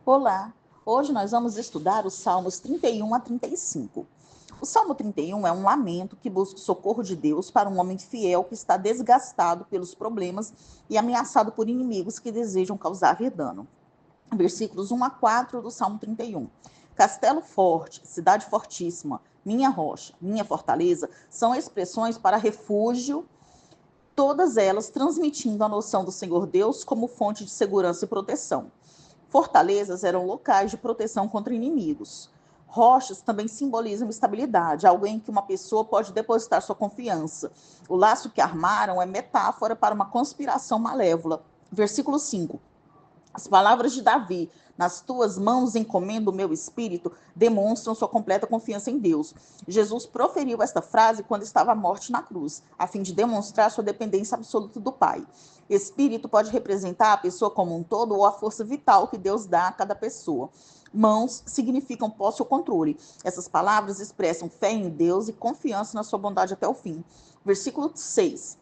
Olá! Hoje nós vamos estudar os Salmos 31 a 35. O Salmo 31 é um lamento que busca o socorro de Deus para um homem fiel que está desgastado pelos problemas e ameaçado por inimigos que desejam causar-lhe dano. Versículos 1 a 4 do Salmo 31. Castelo forte, cidade fortíssima, minha rocha, minha fortaleza, são expressões para refúgio, todas elas transmitindo a noção do Senhor Deus como fonte de segurança e proteção. Fortalezas eram locais de proteção contra inimigos. Rochas também simbolizam estabilidade, algo em que uma pessoa pode depositar sua confiança. O laço que armaram é metáfora para uma conspiração malévola. Versículo 5. As palavras de Davi, nas tuas mãos encomendo o meu espírito, demonstram sua completa confiança em Deus. Jesus proferiu esta frase quando estava à morte na cruz, a fim de demonstrar sua dependência absoluta do Pai. Espírito pode representar a pessoa como um todo ou a força vital que Deus dá a cada pessoa. Mãos significam posse ou controle. Essas palavras expressam fé em Deus e confiança na sua bondade até o fim. Versículo 6.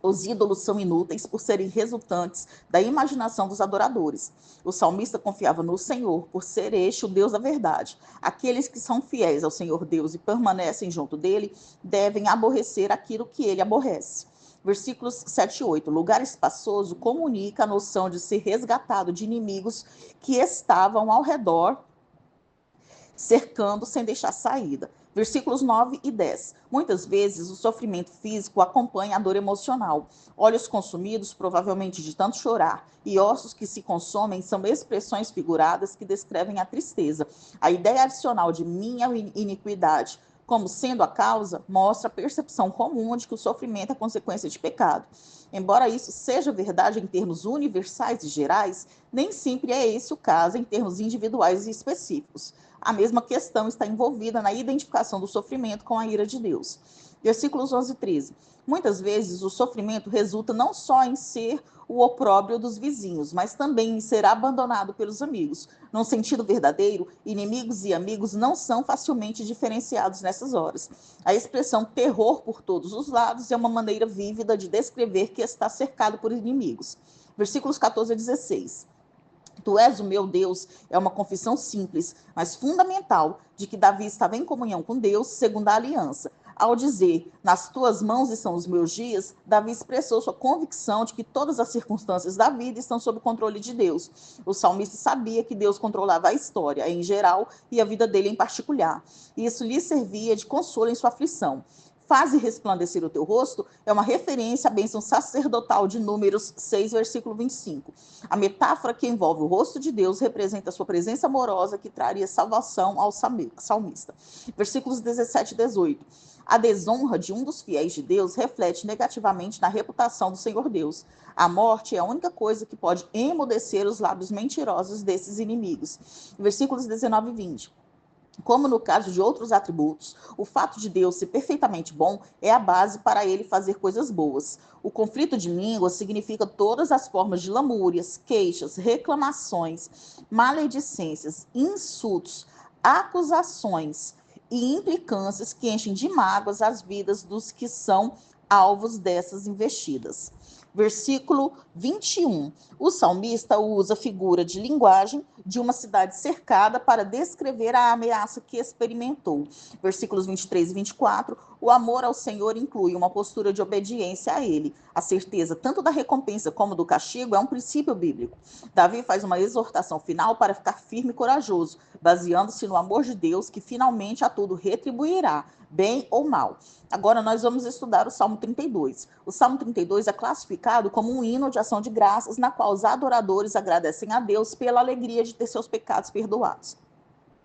Os ídolos são inúteis por serem resultantes da imaginação dos adoradores. O salmista confiava no Senhor, por ser este o Deus da verdade. Aqueles que são fiéis ao Senhor Deus e permanecem junto dele, devem aborrecer aquilo que ele aborrece. Versículos 7 e 8. Lugar espaçoso comunica a noção de ser resgatado de inimigos que estavam ao redor, cercando sem deixar saída. Versículos 9 e 10. Muitas vezes o sofrimento físico acompanha a dor emocional. Olhos consumidos, provavelmente de tanto chorar, e ossos que se consomem são expressões figuradas que descrevem a tristeza. A ideia adicional de minha iniquidade como sendo a causa, mostra a percepção comum de que o sofrimento é consequência de pecado. Embora isso seja verdade em termos universais e gerais, nem sempre é esse o caso em termos individuais e específicos. A mesma questão está envolvida na identificação do sofrimento com a ira de Deus. Versículos 11 e 13. Muitas vezes o sofrimento resulta não só em ser o opróbrio dos vizinhos, mas também em ser abandonado pelos amigos. Num sentido verdadeiro, inimigos e amigos não são facilmente diferenciados nessas horas. A expressão terror por todos os lados é uma maneira vívida de descrever que está cercado por inimigos. Versículos 14 a 16. Tu és o meu Deus, é uma confissão simples, mas fundamental, de que Davi estava em comunhão com Deus, segundo a aliança. Ao dizer, nas tuas mãos estão os meus dias, Davi expressou sua convicção de que todas as circunstâncias da vida estão sob o controle de Deus. O salmista sabia que Deus controlava a história em geral e a vida dele em particular. E isso lhe servia de consolo em sua aflição. Faze resplandecer o teu rosto é uma referência à bênção sacerdotal de Números 6, versículo 25. A metáfora que envolve o rosto de Deus representa a sua presença amorosa que traria salvação ao salmista. Versículos 17 e 18. A desonra de um dos fiéis de Deus reflete negativamente na reputação do Senhor Deus. A morte é a única coisa que pode emudecer os lábios mentirosos desses inimigos. Versículos 19 e 20. Como no caso de outros atributos, o fato de Deus ser perfeitamente bom é a base para ele fazer coisas boas. O conflito de língua significa todas as formas de lamúrias, queixas, reclamações, maledicências, insultos, acusações e implicâncias que enchem de mágoas as vidas dos que são alvos dessas investidas. Versículo 21. O salmista usa a figura de linguagem de uma cidade cercada para descrever a ameaça que experimentou. Versículos 23 e 24. O amor ao Senhor inclui uma postura de obediência a ele. A certeza tanto da recompensa como do castigo é um princípio bíblico. Davi faz uma exortação final para ficar firme e corajoso, baseando-se no amor de Deus que finalmente a tudo retribuirá, bem ou mal. Agora nós vamos estudar o Salmo 32. O Salmo 32 é classificado como um hino de ação de graças, na qual os adoradores agradecem a Deus pela alegria de ter seus pecados perdoados.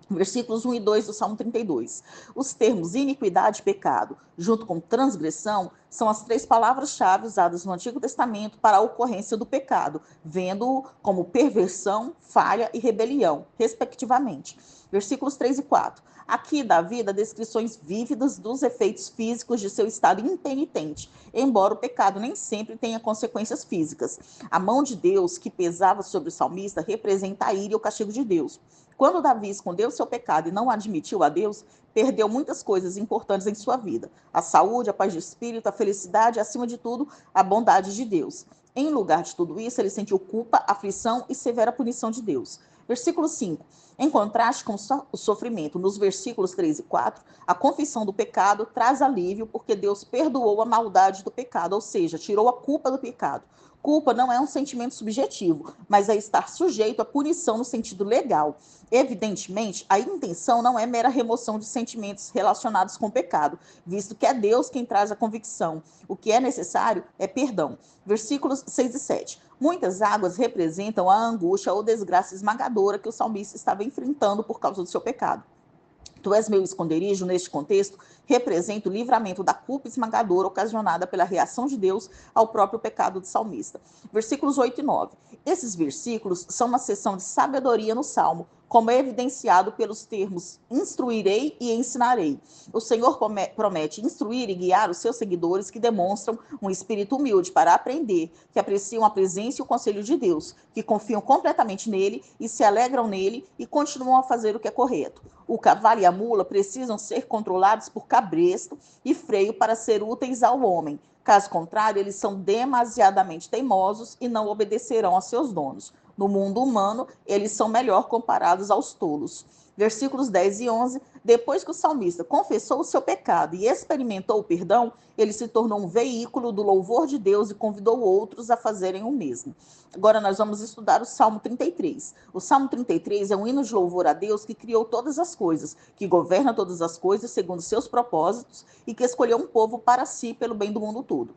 Versículos 1 e 2 do Salmo 32. Os termos iniquidade e pecado, junto com transgressão, são as três palavras-chave usadas no Antigo Testamento para a ocorrência do pecado, vendo-o como perversão, falha e rebelião, respectivamente. Versículos 3 e 4. Aqui Davi dá descrições vívidas dos efeitos físicos de seu estado impenitente, embora o pecado nem sempre tenha consequências físicas. A mão de Deus que pesava sobre o salmista representa a ira e o castigo de Deus. Quando Davi escondeu seu pecado e não admitiu a Deus, perdeu muitas coisas importantes em sua vida. A saúde, a paz de espírito, a felicidade e, acima de tudo, a bondade de Deus. Em lugar de tudo isso, ele sentiu culpa, aflição e severa punição de Deus. Versículo 5. Em contraste com o sofrimento nos versículos 3 e 4, a confissão do pecado traz alívio porque Deus perdoou a maldade do pecado, ou seja, tirou a culpa do pecado. Culpa não é um sentimento subjetivo, mas é estar sujeito à punição no sentido legal. Evidentemente, a intenção não é mera remoção de sentimentos relacionados com o pecado, visto que é Deus quem traz a convicção. O que é necessário é perdão. Versículos 6 e 7. Muitas águas representam a angústia ou desgraça esmagadora que o salmista estava enfrentando por causa do seu pecado. Tu és meu esconderijo, neste contexto, representa o livramento da culpa esmagadora ocasionada pela reação de Deus ao próprio pecado do salmista. Versículos 8 e 9. Esses versículos são uma sessão de sabedoria no Salmo, como é evidenciado pelos termos instruirei e ensinarei. O Senhor promete instruir e guiar os seus seguidores que demonstram um espírito humilde para aprender, que apreciam a presença e o conselho de Deus, que confiam completamente nele e se alegram nele e continuam a fazer o que é correto. O cavalo e a mula precisam ser controlados por cabresto e freio para ser úteis ao homem. Caso contrário, eles são demasiadamente teimosos e não obedecerão a seus donos. No mundo humano, eles são melhor comparados aos tolos. Versículos 10 e 11. Depois que o salmista confessou o seu pecado e experimentou o perdão, ele se tornou um veículo do louvor de Deus e convidou outros a fazerem o mesmo. Agora nós vamos estudar o Salmo 33. O Salmo 33 é um hino de louvor a Deus que criou todas as coisas, que governa todas as coisas segundo seus propósitos e que escolheu um povo para si pelo bem do mundo todo.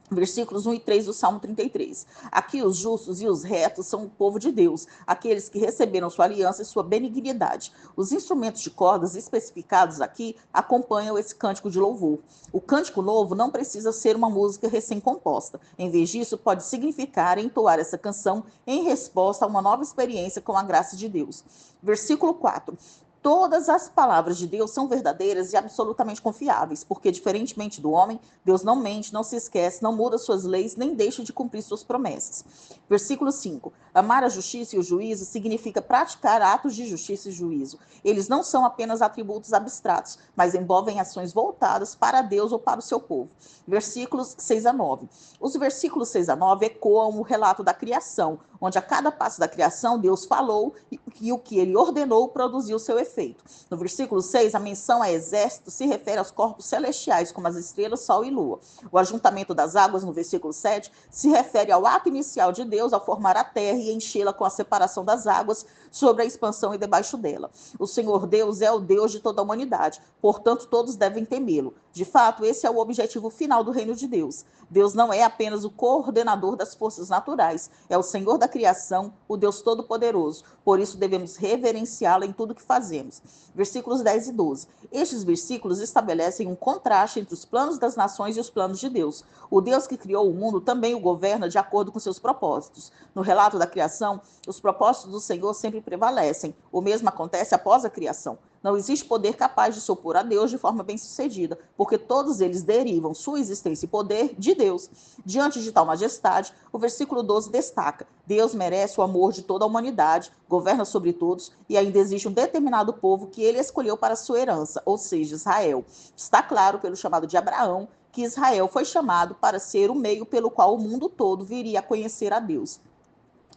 Versículos 1 e 3 do Salmo 33. Aqui os justos e os retos são o povo de Deus, aqueles que receberam sua aliança e sua benignidade. Os instrumentos de cordas especificados aqui acompanham esse cântico de louvor. O cântico novo não precisa ser uma música recém-composta. Em vez disso, pode significar entoar essa canção em resposta a uma nova experiência com a graça de Deus. Versículo 4. Todas as palavras de Deus são verdadeiras e absolutamente confiáveis, porque, diferentemente do homem, Deus não mente, não se esquece, não muda suas leis, nem deixa de cumprir suas promessas. Versículo 5. Amar a justiça e o juízo significa praticar atos de justiça e juízo. Eles não são apenas atributos abstratos, mas envolvem ações voltadas para Deus ou para o seu povo. Versículos 6 a 9. Os versículos 6 a 9 ecoam o relato da criação, onde a cada passo da criação Deus falou e o que ele ordenou produziu seu efeito. No versículo 6, a menção a exército se refere aos corpos celestiais, como as estrelas, sol e lua. O ajuntamento das águas, no versículo 7, se refere ao ato inicial de Deus ao formar a terra e enchê-la com a separação das águas sobre a expansão e debaixo dela. O Senhor Deus é o Deus de toda a humanidade, portanto todos devem temê-lo. De fato, esse é o objetivo final do reino de Deus. Deus não é apenas o coordenador das forças naturais, é o Senhor da criação, o Deus Todo-Poderoso. Por isso devemos reverenciá-lo em tudo que fazemos. Versículos 10 e 12. Estes versículos estabelecem um contraste entre os planos das nações e os planos de Deus. O Deus que criou o mundo também o governa de acordo com seus propósitos. No relato da criação, os propósitos do Senhor sempre prevalecem. O mesmo acontece após a criação. Não existe poder capaz de se opor a Deus de forma bem-sucedida, porque todos eles derivam sua existência e poder de Deus. Diante de tal majestade, o versículo 12 destaca: Deus merece o amor de toda a humanidade, governa sobre todos e ainda existe um determinado povo que ele escolheu para sua herança, ou seja, Israel. Está claro pelo chamado de Abraão que Israel foi chamado para ser o meio pelo qual o mundo todo viria a conhecer a Deus.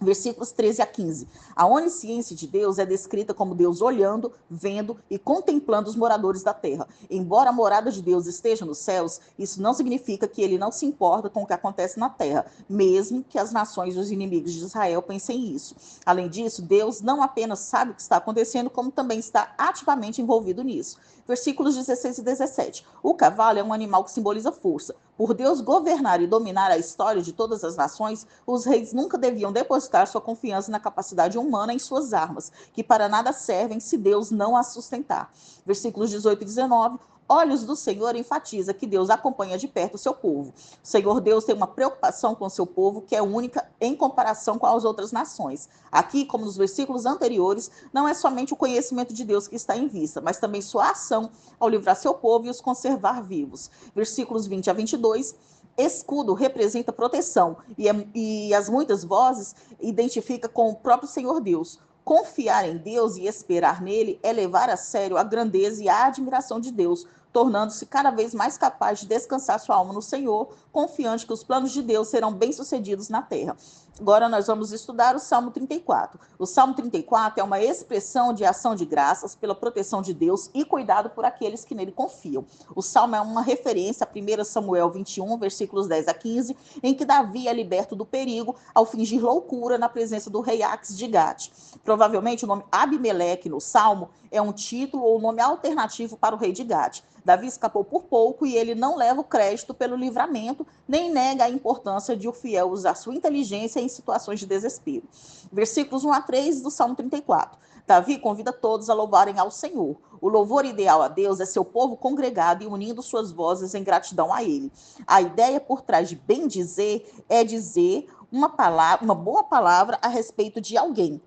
Versículos 13 a 15. A onisciência de Deus é descrita como Deus olhando, vendo e contemplando os moradores da terra. Embora a morada de Deus esteja nos céus, isso não significa que ele não se importa com o que acontece na terra, mesmo que as nações e os inimigos de Israel pensem isso. Além disso, Deus não apenas sabe o que está acontecendo, como também está ativamente envolvido nisso. Versículos 16 e 17. O cavalo é um animal que simboliza força. Por Deus governar e dominar a história de todas as nações, os reis nunca deviam depositar sua confiança na capacidade humana em suas armas, que para nada servem se Deus não as sustentar. Versículos 18 e 19. Olhos do Senhor enfatiza que Deus acompanha de perto o seu povo. O Senhor Deus tem uma preocupação com o seu povo que é única em comparação com as outras nações. Aqui, como nos versículos anteriores, não é somente o conhecimento de Deus que está em vista, mas também sua ação ao livrar seu povo e os conservar vivos. Versículos 20 a 22. Escudo representa proteção e as muitas vozes identifica com o próprio Senhor Deus. Confiar em Deus e esperar nele é levar a sério a grandeza e a admiração de Deus, tornando-se cada vez mais capaz de descansar sua alma no Senhor, confiante que os planos de Deus serão bem-sucedidos na terra. Agora nós vamos estudar o Salmo 34. O Salmo 34 é uma expressão de ação de graças pela proteção de Deus e cuidado por aqueles que nele confiam. O Salmo é uma referência a 1 Samuel 21, versículos 10 a 15, em que Davi é liberto do perigo ao fingir loucura na presença do rei Aques de Gate. Provavelmente o nome Abimeleque no Salmo é um título ou nome alternativo para o rei de Gate. Davi escapou por pouco e ele não leva o crédito pelo livramento, nem nega a importância de o fiel usar sua inteligência em situações de desespero. Versículos 1 a 3 do Salmo 34. Davi convida todos a louvarem ao Senhor. O louvor ideal a Deus é seu povo congregado e unindo suas vozes em gratidão a Ele. A ideia por trás de bendizer é dizer uma boa palavra a respeito de alguém.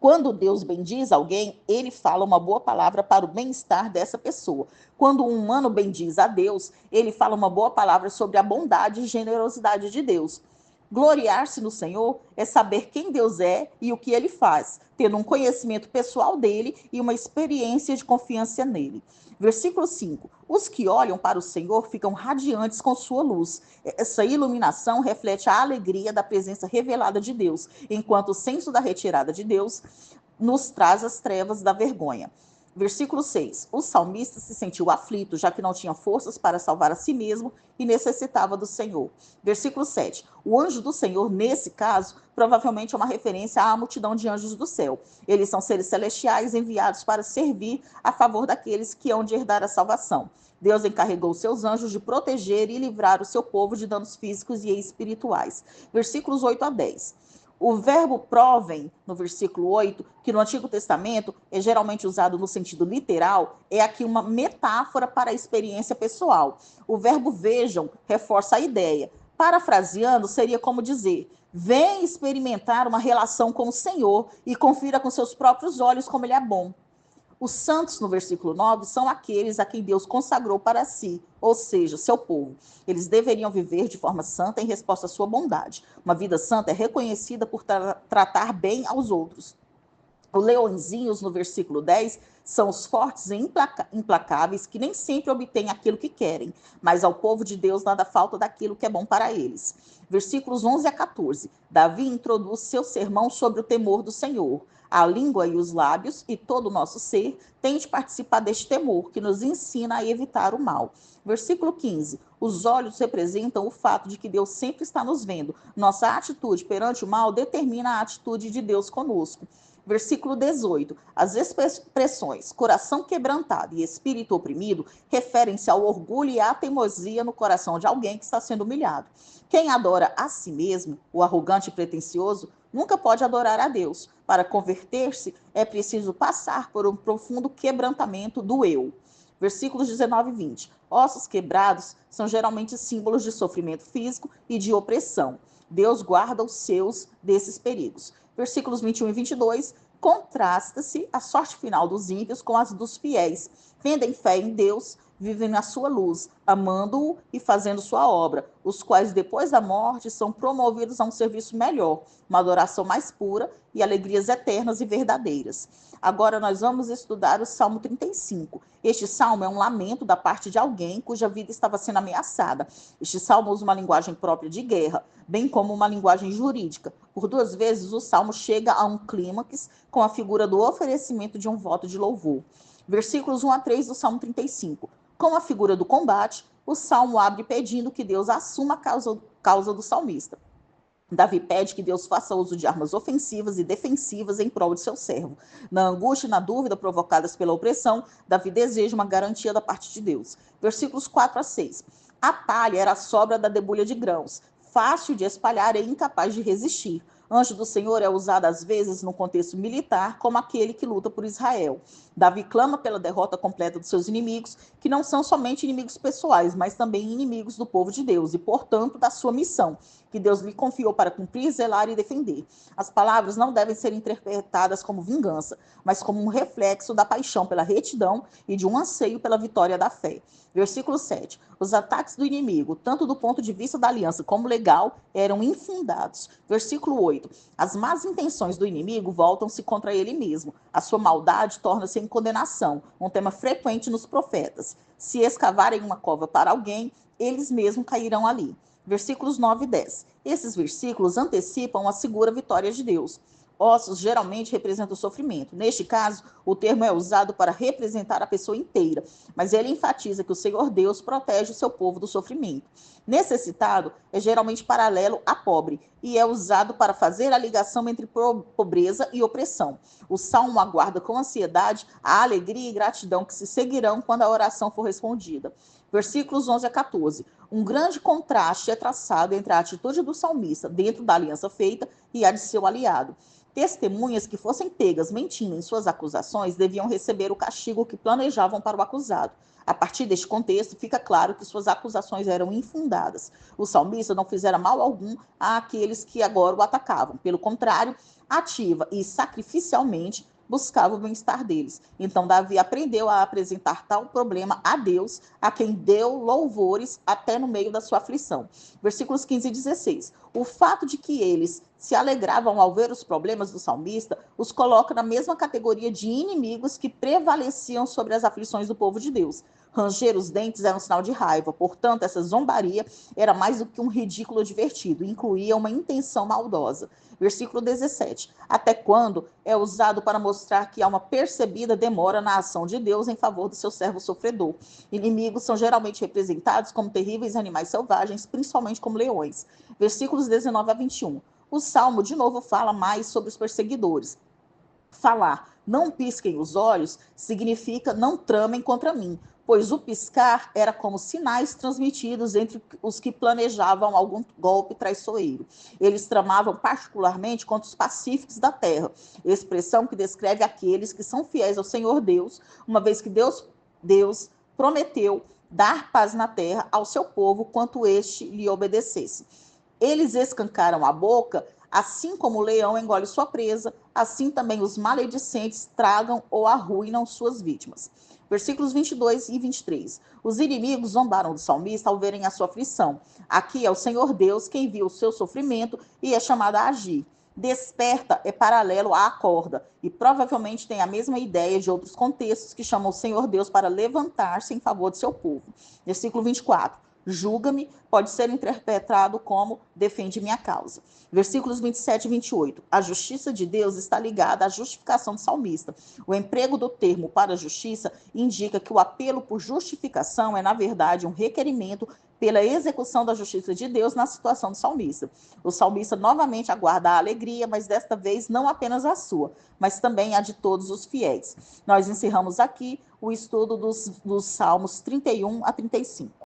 Quando Deus bendiz alguém, ele fala uma boa palavra para o bem-estar dessa pessoa. Quando um humano bendiz a Deus, ele fala uma boa palavra sobre a bondade e generosidade de Deus. Gloriar-se no Senhor é saber quem Deus é e o que ele faz, tendo um conhecimento pessoal dele e uma experiência de confiança nele. Versículo 5. Os que olham para o Senhor ficam radiantes com sua luz. Essa iluminação reflete a alegria da presença revelada de Deus, enquanto o senso da retirada de Deus nos traz as trevas da vergonha. Versículo 6. O salmista se sentiu aflito, já que não tinha forças para salvar a si mesmo e necessitava do Senhor. Versículo 7. O anjo do Senhor, nesse caso, provavelmente é uma referência à multidão de anjos do céu. Eles são seres celestiais enviados para servir a favor daqueles que hão de herdar a salvação. Deus encarregou seus anjos de proteger e livrar o seu povo de danos físicos e espirituais. Versículos 8 a 10. O verbo provem, no versículo 8, que no Antigo Testamento é geralmente usado no sentido literal, é aqui uma metáfora para a experiência pessoal. O verbo vejam reforça a ideia. Parafraseando, seria como dizer: vem experimentar uma relação com o Senhor e confira com seus próprios olhos como ele é bom. Os santos, no versículo 9, são aqueles a quem Deus consagrou para si, ou seja, seu povo. Eles deveriam viver de forma santa em resposta à sua bondade. Uma vida santa é reconhecida por tratar bem aos outros. Os leõezinhos, no versículo 10, são os fortes e implacáveis que nem sempre obtêm aquilo que querem, mas ao povo de Deus nada falta daquilo que é bom para eles. Versículos 11 a 14. Davi introduz seu sermão sobre o temor do Senhor. A língua e os lábios e todo o nosso ser tem de participar deste temor, que nos ensina a evitar o mal. Versículo 15. Os olhos representam o fato de que Deus sempre está nos vendo. Nossa atitude perante o mal determina a atitude de Deus conosco. Versículo 18. As expressões coração quebrantado e espírito oprimido referem-se ao orgulho e à teimosia no coração de alguém que está sendo humilhado. Quem adora a si mesmo, o arrogante e pretensioso, nunca pode adorar a Deus. Para converter-se, é preciso passar por um profundo quebrantamento do eu. Versículos 19 e 20. Ossos quebrados são geralmente símbolos de sofrimento físico e de opressão. Deus guarda os seus desses perigos. Versículos 21 e 22, contrasta-se a sorte final dos ímpios com as dos fiéis. Tendem fé em Deus, vivem na sua luz, amando-o e fazendo sua obra, os quais depois da morte são promovidos a um serviço melhor, uma adoração mais pura e alegrias eternas e verdadeiras. Agora nós vamos estudar o Salmo 35. Este salmo é um lamento da parte de alguém cuja vida estava sendo ameaçada. Este salmo usa uma linguagem própria de guerra, bem como uma linguagem jurídica. Por duas vezes o salmo chega a um clímax com a figura do oferecimento de um voto de louvor. Versículos 1 a 3 do Salmo 35. Com a figura do combate, o salmo abre pedindo que Deus assuma a causa do salmista. Davi pede que Deus faça uso de armas ofensivas e defensivas em prol de seu servo. Na angústia e na dúvida provocadas pela opressão, Davi deseja uma garantia da parte de Deus. Versículos 4 a 6. A palha era a sobra da debulha de grãos, fácil de espalhar e incapaz de resistir. Anjo do Senhor é usado às vezes no contexto militar como aquele que luta por Israel. Davi clama pela derrota completa dos seus inimigos, que não são somente inimigos pessoais, mas também inimigos do povo de Deus e, portanto, da sua missão. que Deus lhe confiou para cumprir, zelar e defender. As palavras não devem ser interpretadas como vingança, mas como um reflexo da paixão pela retidão e de um anseio pela vitória da fé. Versículo 7. Os ataques do inimigo, tanto do ponto de vista da aliança como legal, eram infundados. Versículo 8. As más intenções do inimigo voltam-se contra ele mesmo. A sua maldade torna-se em condenação, um tema frequente nos profetas. Se escavarem uma cova para alguém, eles mesmos cairão ali. Versículos 9 e 10. Esses versículos antecipam a segura vitória de Deus. Ossos geralmente representam o sofrimento. Neste caso, o termo é usado para representar a pessoa inteira, mas ele enfatiza que o Senhor Deus protege o seu povo do sofrimento. Necessitado é geralmente paralelo a pobre e é usado para fazer a ligação entre pobreza e opressão. O salmo aguarda com ansiedade a alegria e gratidão que se seguirão quando a oração for respondida. Versículos 11 a 14. Um grande contraste é traçado entre a atitude do salmista dentro da aliança feita e a de seu aliado. Testemunhas que fossem pegas mentindo em suas acusações deviam receber o castigo que planejavam para o acusado. A partir deste contexto, fica claro que suas acusações eram infundadas. O salmista não fizera mal algum àqueles que agora o atacavam. Pelo contrário, ativa e sacrificialmente buscava o bem-estar deles. Então, Davi aprendeu a apresentar tal problema a Deus, a quem deu louvores até no meio da sua aflição. Versículos 15 e 16. O fato de que eles se alegravam ao ver os problemas do salmista os coloca na mesma categoria de inimigos que prevaleciam sobre as aflições do povo de Deus. Ranger os dentes era um sinal de raiva, portanto, essa zombaria era mais do que um ridículo divertido, incluía uma intenção maldosa. Versículo 17. Até quando é usado para mostrar que há uma percebida demora na ação de Deus em favor do seu servo sofredor. Inimigos são geralmente representados como terríveis animais selvagens, principalmente como leões. Versículos 19 a 21. O Salmo, de novo, fala mais sobre os perseguidores. Falar, não pisquem os olhos, significa não tramem contra mim, pois o piscar era como sinais transmitidos entre os que planejavam algum golpe traiçoeiro. Eles tramavam particularmente contra os pacíficos da terra, expressão que descreve aqueles que são fiéis ao Senhor Deus, uma vez que Deus prometeu dar paz na terra ao seu povo, quanto este lhe obedecesse. Eles escancaram a boca, assim como o leão engole sua presa, assim também os maledicentes tragam ou arruinam suas vítimas. Versículos 22 e 23. Os inimigos zombaram do salmista ao verem a sua aflição. Aqui é o Senhor Deus quem viu o seu sofrimento e é chamado a agir. Desperta é paralelo à acorda e provavelmente tem a mesma ideia de outros contextos que chamam o Senhor Deus para levantar-se em favor de seu povo. Versículo 24. Julga-me pode ser interpretado como defende minha causa. Versículos 27 e 28. A justiça de Deus está ligada à justificação do salmista. O emprego do termo para justiça indica que o apelo por justificação é, na verdade, um requerimento pela execução da justiça de Deus na situação do salmista. O salmista novamente aguarda a alegria, mas desta vez não apenas a sua, mas também a de todos os fiéis. Nós encerramos aqui o estudo dos Salmos 31 a 35.